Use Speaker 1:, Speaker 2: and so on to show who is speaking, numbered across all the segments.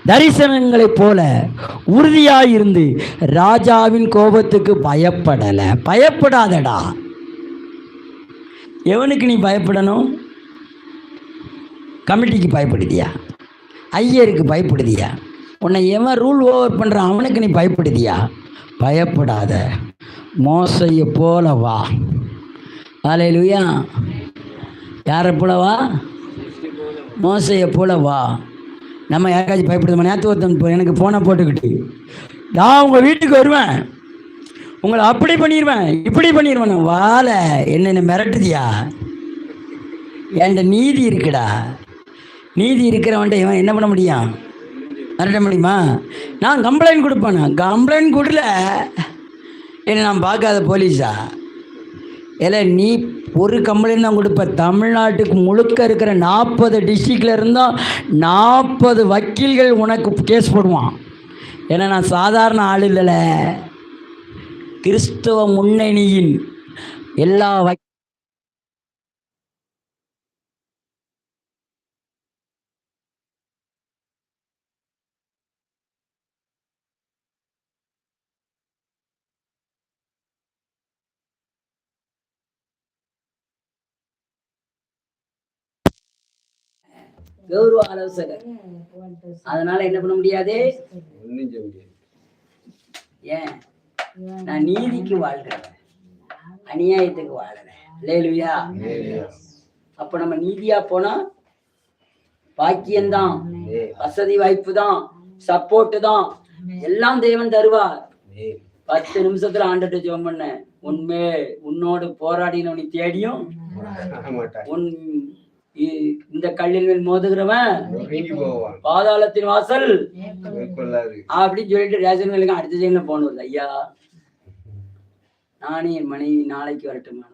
Speaker 1: தரிசனங்களைப் போல உறுதியாயிருந்து ராஜாவின் கோபத்துக்கு பயப்படலை. பயப்படாதடா. எவனுக்கு நீ பயப்படணும்? கமிட்டிக்கு பயப்படுதியா? ஐயருக்கு பயப்படுதியா? உன்னை எவன் ரூல் ஓவர் பண்ணுறான் அவனுக்கு நீ பயப்படுதியா? பயப்படாத. மோசையை போல வா. அல்லேலூயா. யாரை போல வா? மோசையை போல வா. நம்ம யாருக்காச்சும் பயப்படுதோமா? நேற்று ஒருத்தன் எனக்கு ஃபோனை போட்டுக்கிட்டு, நான் உங்கள் வீட்டுக்கு வருவேன், உங்களை அப்படி பண்ணிடுவேன் இப்படி பண்ணிடுவேன். வாழை என்ன மிரட்டுதியா? என்கிட்ட நீதி இருக்குடா. நீதி இருக்கிறவன்ட்ட இவன் என்ன பண்ண முடியும்? மிரட்ட முடியுமா? நான் கம்ப்ளைண்ட் கொடுப்பேன். நான் கம்ப்ளைண்ட் கொடுல என்ன நான் பார்க்காத போலீஸா? இல்லை, நீ ஒரு கம்ப்ளைண்ட் தான் கொடுப்ப. தமிழ்நாட்டுக்கு முழுக்க இருக்கிற 40 டிஸ்ட்ரிக்டில் இருந்தால் 40 வக்கீல்கள் உனக்கு கேஸ் போடுவான். ஏன்னா நான் சாதாரண ஆள் இல்லைல்ல. கிறிஸ்தவ முன்னணியின் எல்லா கௌரவ ஆலோசகர். அதனால என்ன பண்ண முடியாது? ஏன்? நான் நீதிக்கு வாழ்றேன், அநியாயத்துக்கு வாழறேன். அல்லேலூயா. அப்ப நம்ம நீதியா போனா பாக்கியம்தான், வசதி வாய்ப்பு தான், சப்போர்ட் தான், எல்லாம் தேவன் தருவார். 10 நிமிஷத்துல ஆண்டுட்டு ஜெபம் பண்ண, உண்மை உன்னோடு போராடினவனை தேடியும் உன் இந்த கல்லின் மேல் மோதுகிறவன் பாதாளத்தின் வாசல் அப்படின்னு சொல்லிட்டு ரேஷன் வேலைக்கு அடுத்த ஜெயில போனது. ஐயா, நானே என் மனைவி நாளைக்கு வரட்டுமா?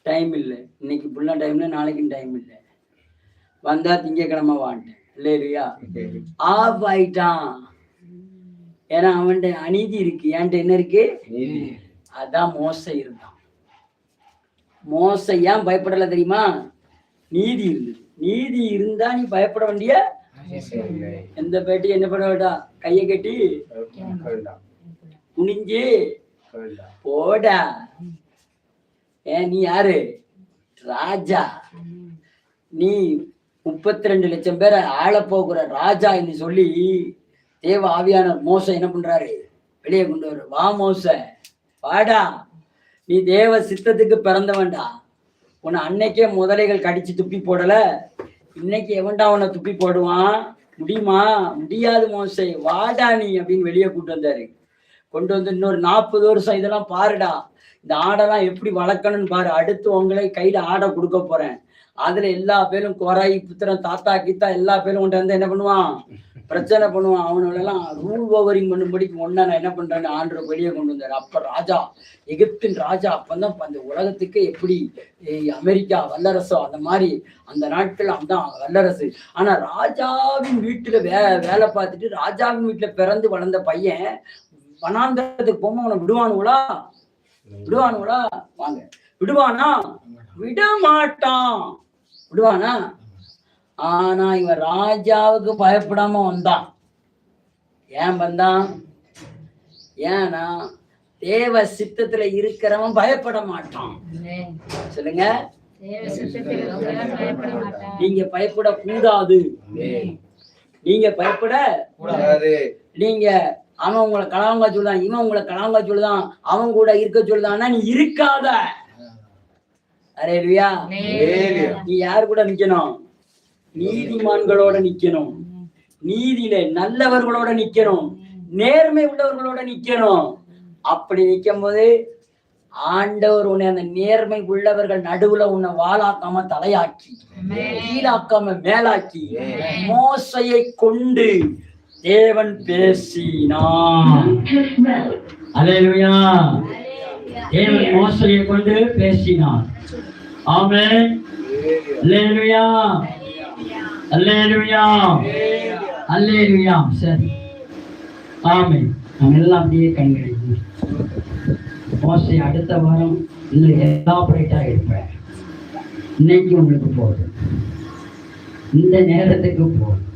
Speaker 1: டைம் இல்லை, இன்னைக்கு ஃபுல்லா டைம்ல, நாளைக்கும் டைம் இல்லை. வந்தா திங்கக்கிழமை வாண்டேன். இல்லையா? ஆஃப் ஆயிட்டான். ஏன்னா அவன்கிட்ட அநீதி இருக்கு, என்கிட்ட என்ன இருக்கு? அதான் மோசை இருந்தான். மோசை ஏன் பயப்படல தெரியுமா? நீதி இருந்தது. நீதி இருந்தா நீ பயப்பட வேண்டிய எந்த பேட்டி என்ன பண்ண வேண்டாம். கையை கட்டி குனிஞ்சு போடா. ஏன் நீ யாரு? ராஜா. நீ 32 லட்சம் பேரை ஆள போகிற ராஜா என்று சொல்லி தேவ ஆவியான மோச என்ன பண்றாரு? வெளியே கொண்டு வர. வா மோச, வாடா, நீ தேவ சித்தத்துக்கு பிறந்தவன்டா. உன்னை அன்னைக்கே முதலைகள் கடிச்சு துப்பி போடல, இன்னைக்கு எவன்டா உன்னை துப்பி போடுவான்? முடியுமா? முடியாது மோசே, வாடா நீ அப்படின்னு வெளியே கூட்டு வந்தாரு. கொண்டு வந்து இன்னொரு 40 வருஷம் இதெல்லாம் பாருடா, இந்த ஆடெல்லாம் எப்படி வளர்க்கணும்னு பாரு, அடுத்து உங்களை கையில ஆடை கொடுக்க போறேன், அதுல எல்லா பேரும் கொராய் புத்திரன் தாத்தா கீத்தா எல்லா பேரும் கொண்டு வந்து என்ன பண்ணுவான்? பிரச்சனை பண்ணுவான். அவனெல்லாம் ரூல் ஓவரிங் பண்ணும்படிக்கு ஒன்னா நான் என்ன பண்றேன்னு ஆண்டவர் வெளியே கொண்டு வந்தாரு. அப்ப ராஜா, எகிப்தின் ராஜா, அப்பதான் அந்த உலகத்துக்கு எப்படி அமெரிக்கா வல்லரசோ அந்த மாதிரி அந்த நாட்கள் அதான் வல்லரசு. ஆனா ராஜாவின் வீட்டுல வேலை பார்த்துட்டு ராஜாவின் வீட்டுல பிறந்து வளர்ந்த பையன் வனாந்தரத்துக்கு போமா அவனை விடுவானுங்களா? விடுவானுங்களா? வாங்க, விடுவானா? விட மாட்டான். விடுவானா? ஆனா இவன் ராஜாவுக்கு பயப்படாம வந்தான். ஏன் வந்தான்? ஏன்னா தேவ சித்தத்துல இருக்கிறவன் பயப்பட மாட்டான். சொல்லுங்க, நீங்க பயப்பட கூடாது. நீங்க பயப்பட கூடாது. நீங்க அவன் உங்களை கலாங்கா சொல்லுதான், இவன் உங்களை கலாங்கா சொல்லுதான், அவன் கூட இருக்க சொல்லுதான்னா நீ இருக்காத. அல்லேலூயா. நீ யாரு கூட நிக்கணும்? நீதிமான்களோட நிக்கணும், நீதியில நல்லவர்களோட நிக்கணும், நேர்மை உள்ளவர்களோட நிக்கணும். அப்படி நிக்கும் போது ஆண்டவர் உன்னை அந்த நேர்மை உள்ளவர்கள் நடுவுல உன்னை வாளாக்காம தலையாக்கி, கீழாக்காம மேலாக்கி, மோசையை கொண்டு தேவன் பேசினான். அல்லேலூயா. தேவன் மோசையை கொண்டு பேசினான். ஆமென். அல்லேலூயா. அல்லேலூயா. அல்லேலூயா. சரி, ஆமென். நம்ம எல்லாம் அப்படியே கண்களில் மோசை அடுத்த வாரம் இன்னும் எலாபரேட்டா இருப்பேன். இன்னைக்கு உங்களுக்கு போதும், இந்த நேரத்துக்கு போதும்.